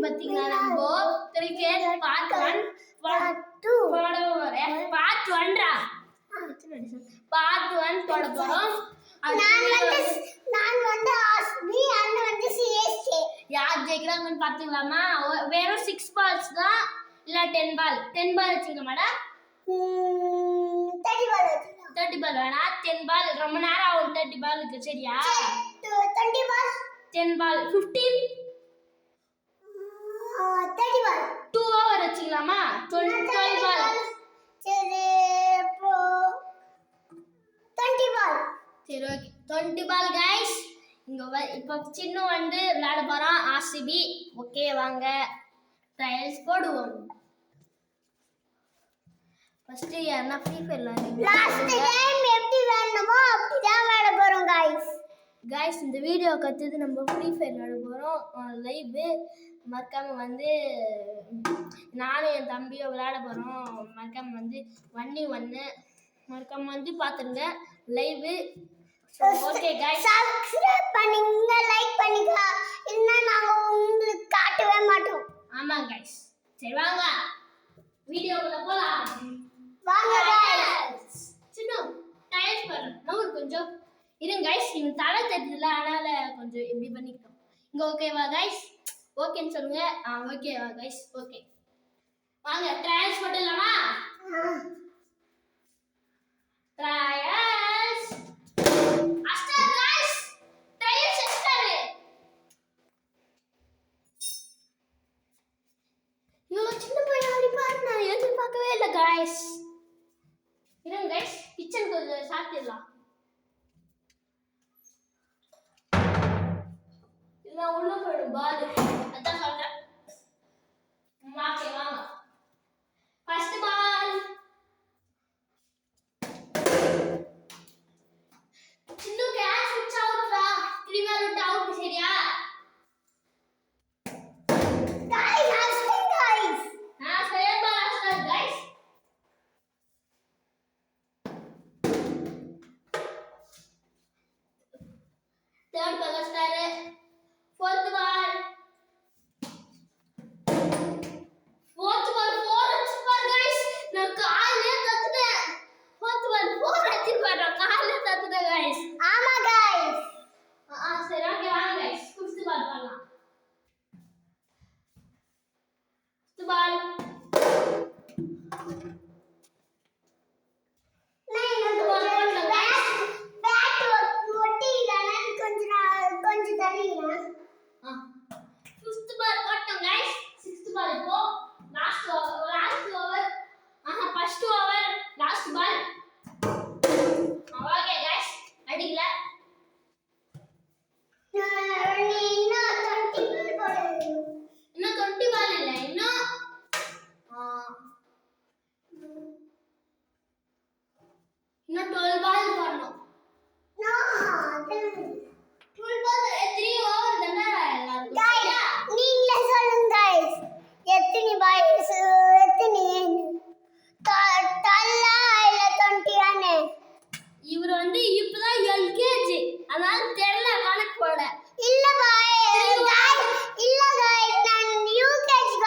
பாத்தீங்களா நம்ம cricket part 1 part 2 போட போறோம். பார்ட் 1டா பார்ட் 1 போட போறோம். நான் வந்து ஆர்சிபி அண்ணன் வந்து சிஎஸ்கே. யார் ஜெயிக்கறாங்கன்னு பாத்தீங்களாமா? வெறும் 6 பால்ஸ் தான் இல்ல 10 பால். 10 பால் வச்சுங்க மேடம். 30 பால் வச்சுங்க. 30 பால் வேணா 10 பால் ரொம்ப நேரம் ஆகும் 30 பாலுக்கு சரியா? 20 பால் 10 பால் 15 30 பால் 2 ஓவர் வச்சுக்கலாமா? 12 பால் சரி இப்போ 20 பால் சரி ஓகே 20 பால் गाइस. இங்க இப்போ சின்ன வந்து விளையாட போறோம் ஆர்சிபி. ஓகே வாங்க ட்ரையல்ஸ் போடுவோம். ஃபர்ஸ்ட் என்ன ஃப்ரீ ஃபயர் விளையாடுங்க. லாஸ்ட் டைம் எப்படி விளையாடணுமோ அப்படி தான் விளையாட போறோம் गाइस. இந்த வீடியோ கத்துது நம்ம ஃப்ரீ ஃபயர் விளையாட போறோம் லைவ். மறக்காம வந்து நானும் என் தம்பியும் விளையாட போறோம். மறக்காம வந்து 1v1 மறக்காம வந்து பாத்துங்க லைவ். ஓகே गाइस சப்ஸ்கிரைப் பண்ணுங்க லைக் பண்ணுங்க. இல்லனா நாங்க உங்களுக்கு காட்டவே மாட்டோம். ஆமா गाइस சரி வாங்க வீடியோக்குள்ள போலாம். வாங்க गाइस. சின்ன டைல்ஸ் பாருங்க நவுர் கொஞ்சம் இருங்க गाइस. நீங்க தலை தட்டல அதனால கொஞ்சம் இப்படி பண்ணிட்டோம். இங்க ஓகேவா गाइस? ஓகேன்னு சொல்லுங்க. ஓகேவா गाइस? ஓகே வாங்க ட்ரையல்ஸ் போடலாமா? Trials start guys. Trials start. இவ்வளவு சின்ன பையன் அப்படி பாருங்க நான் எதிர்பார்க்கவே இல்லை गाइस. இருங்க गाइस கிச்சன் கொஞ்சம் சாத்திடலாம். இல்ல உள்ள போய்டும் பால். அதான் சொல்றேன். ஓகே வாங்க ஃபர்ஸ்ட் பால். சின்ன கேட்ச் விச் அவுட்ரா. த்ரீ அவுட் அவுட் சரியா? गाइस ஹாஸ்பிங் गाइस. சரியா பால் அடிச்சார் गाइस. தேர்ட் பால் அடிச்சார். fourth ball. fourth ball 4 அடிச்சார் गाइस. நான் காலே தட்டுனேன். fourth ball 4 அடிச்சார் காலே தட்டுனேன் गाइस. ஆமா गाइस. சரி ஓகே வாங்க गाइस fifth ball பண்ணலாம். fifth ball இன்னும் 12 பால் போடணும். நோ 12 பால் 3 ஓவர் தானே எல்லாரும். गाइस நீங்களே சொல்லுங்க गाइस. எத்தனை பால்ஸ் எத்தனை தல்லா இல்ல 20 ஆனே. இவர் வந்து இப்பதான் எல்கேஜி அதனால தெரியல கணக்கு போட. இல்ல गाइस இல்ல गाइस நான் யூகேஜி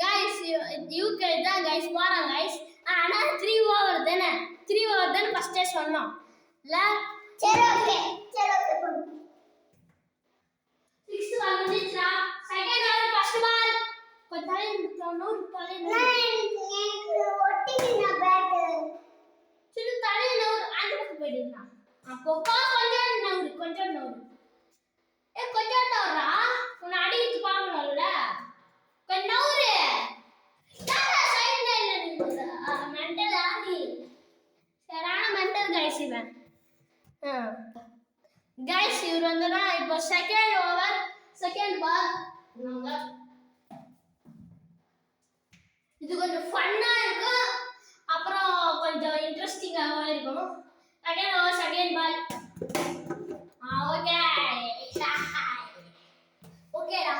गाइस யூகேஜி தான் गाइस போறேன் गाइस. ஆனா 3 ஓவர் தானே 3 ஓவர் தான் ஃபர்ஸ்டே சொன்னோம் இல்ல. சரி ஓகே போடு. 6 பால் வந்துச்சா? செகண்ட் ஓவர் ஃபர்ஸ்ட் பால் கொத்தாலே நூறு பால் எனக்கு ஒட்டினா பேட். சின்ன தலை நூறு அந்த பக்கம் போயிடுறா. அப்போ கொஞ்சம் நூறு கொஞ்சம் நூறா உன்னை அடிச்சு பார்க்கணும்ல கொஞ்சம் நூறு. சைடுல என்ன மெண்டல் ஆகி சரியான மெண்டல் गाइस இவன். गाइस இவர் வந்துனா இப்போ செகண்ட் ஓவர் செகண்ட் பால். இது கொஞ்சம் ஃபன்னா இருக்கும் அப்புறம் கொஞ்சம் இன்ட்ரஸ்டிங்காகவும் இருக்கும். Second over second ball. Okay ஓகேடா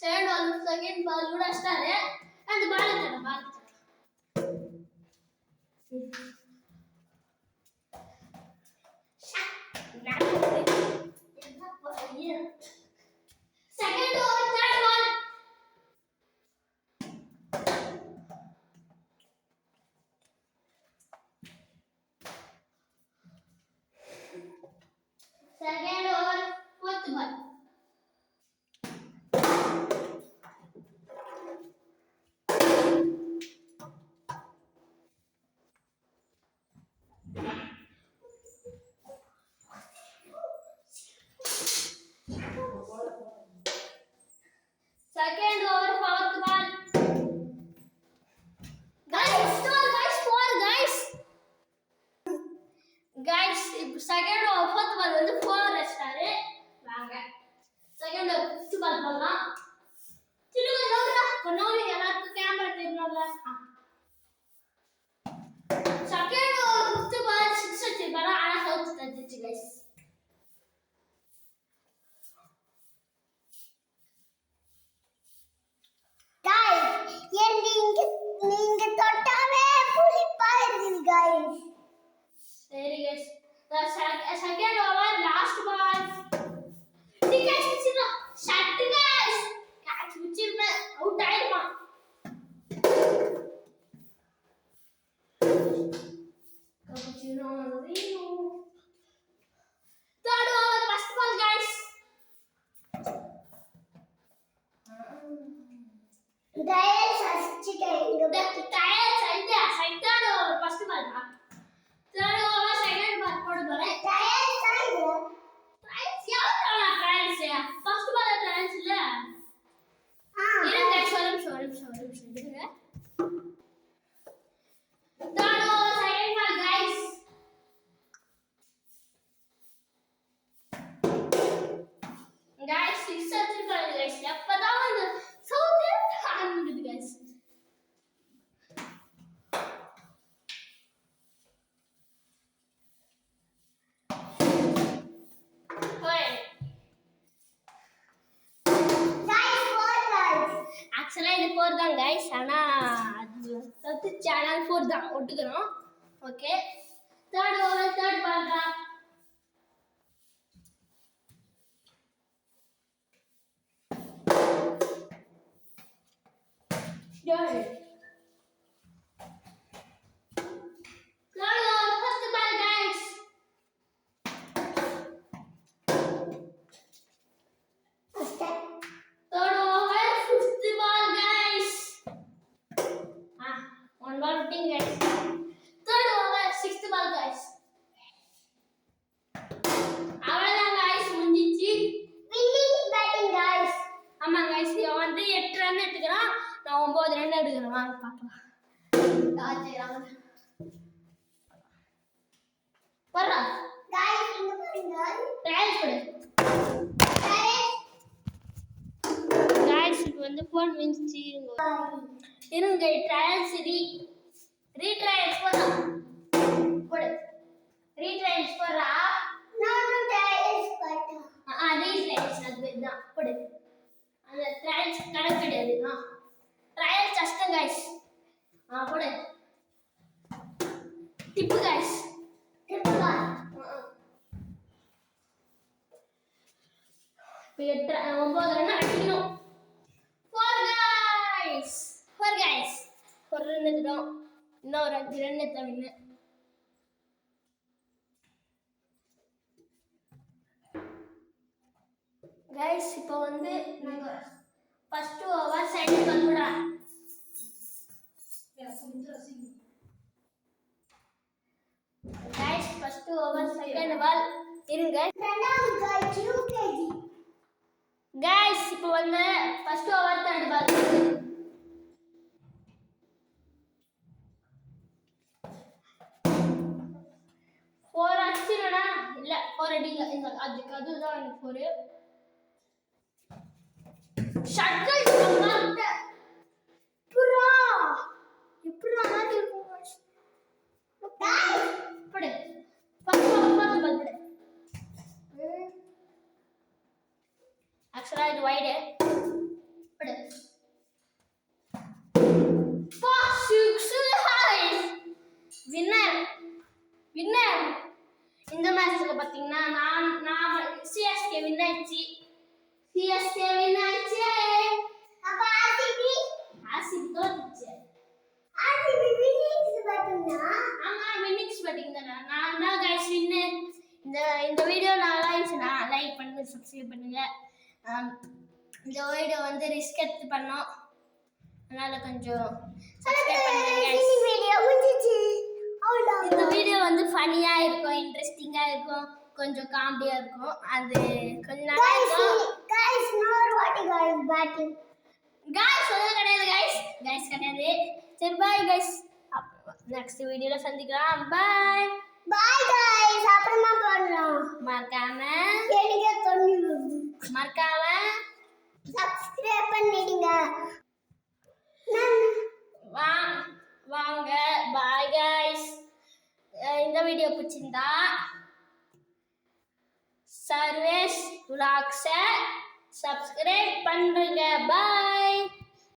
செகண்ட் பால் கூட ஸ்டார். அந்த பால் தர second over third ball பால் போடலாம். சின்ன கொஞ்சம் எல்லாத்துக்கும் கேமரா தெரியணும்ல. செகண்ட் ஓவர் ஃபிஃப்த் பால் 6 அடிச்சிருக்காரு. ஆனா ஹவுஸ் தந்துச்சு गाइस. நீங்க தொட்டாவே புளிப்பா இருக்குது गाइस. சரி guys. Second over last ball. Catch பிடிச்சிரலாம். Shot guys. Catch பிடிச்சிருமே out ஆயிடுமா? கபச்சினோ Reno. Third over first ball guys. Tyre சச்சிட்டேங்க. Tyre side second over first ball தான். தேர்ட் ஓவர் செகண்ட் பால் போட போறேன். டயர் சைடு யாரா trials first ball trials இல்ல. இருங்க சொல்லுங்க இருங்க. Third over second பால் guys. Guys 6 அடிச்சிருக்காரு गाइस. எப்பதான் அந்த சவுண்ட் ஆரம்பிக்குது गाइस. ஆக்சுவலா இது 4 தான் गाइस. ஆனா அது சத்து சேனல் 4 தான் ஒட்டுக்குறோம். Okay. Third over third ball தான். Third over first ball guys. Third over fifth ball guys. One ball hitting guys. Third over sixth ball guys. அவ்வளவுதான் guys முடிஞ்சிச்சு. Winning batting guys. ஆமா guys இவன் வந்து 8 ரன் எடுத்துக்கறான். நான் 9 run எடுக்கறேன். வாங்க பார்க்கலாம். ராஜே வரா गाइस இங்க பாருங்க. ட்ரையல் கொடு. गाइस இது வந்து போன் மிஞ்சி இருங்க ட்ரையல்ஸ் ரீட்ரையல்ஸ் போறா. கொடு. ரீட்ரையல்ஸ் போறா. நான் ட்ரையல்ஸ் போறா. ரீட்ரையல்ஸ் அதுதான் கொடு. அந்த ட்ரையல்ஸ் கணக்கு கிடையாது. ட்ரையல்ஸ் கஷ்டம் गाइस. போடு. Tip guys. Tip ball. இப்போ 9 ரன் அடிக்கணும். 4 गाइस. 4 गाइस. 4 ரன் எடுத்தோம். இன்னும் ஒரு 5 ரன் எடுத்தா வின்னு. गाइस இப்போ வந்து நாங்க ஃபர்ஸ்ட் ஓவர் செகண்ட் பால் போடுறோம். Guys first over second ball இருங்க. ரெண்டாவது गाइस யூகேஜி. गाइस இப்போ வந்து first over third ball. Four அடிச்சிரடா. இல்ல 4 அடிக்கல. இந்த அதுதான் எனக்கு 4. ஷட்கள் சமாட்ட. புரா. இப்படி ஆனா இருக்கும் गाइस. படு. ஃபர்ஸ்ட் ஓவர் பால் படு. ஆக்சுவலா இது வைட். படு. வின்னர் இந்த மேட்ச்ல பாத்தீங்கன்னா நான் சிஎஸ்கே வின் ஆயிடுச்சு. அப்ப ஆர்சிபி தோத்துச்சு. ஆர்சிபி வின்னிங்ஸ் பாத்தீங்கன்னா ஆமா வின்னிங்ஸ் பாத்தீங்கன்னா நான் தான் गाइस வின். இந்த வீடியோ நல்லா இருந்துச்சுனா லைக் பண்ணுங்க, சப்ஸ்கிரைப் பண்ணுங்க. இந்த வீடியோ வந்து ரிஸ்க் எடுத்து பண்ணோம். அதனால கொஞ்சம் சப்ஸ்கிரைப் பண்ணுங்க गाइस. வீடியோ முடிஞ்சிச்சு. இந்த வீடியோ வந்து ஃபன்னியா இருக்கும், இன்ட்ரஸ்டிங்கா இருக்கும், கொஞ்சம் காமெடியா இருக்கும். அது கொஞ்சம் நல்லா இருக்கும். गाइस நோர் வாட்டி गाइस பேட்டிங். गाइस சொல்ல கிடையாது गाइस கிடையாது. சரி பை गाइस. நெக்ஸ்ட் வீடியோல சந்திக்கலாம். By guys. அப்புறமா பார்க்கலாம். மறக்காம எனக்கு தண்ணி வருது. மறக்காம வீடியோ பிடிச்சிருந்தா சர்வேஷ் vlogs சப்ஸ்கிரைப் பண்ணுங்க. பாய்.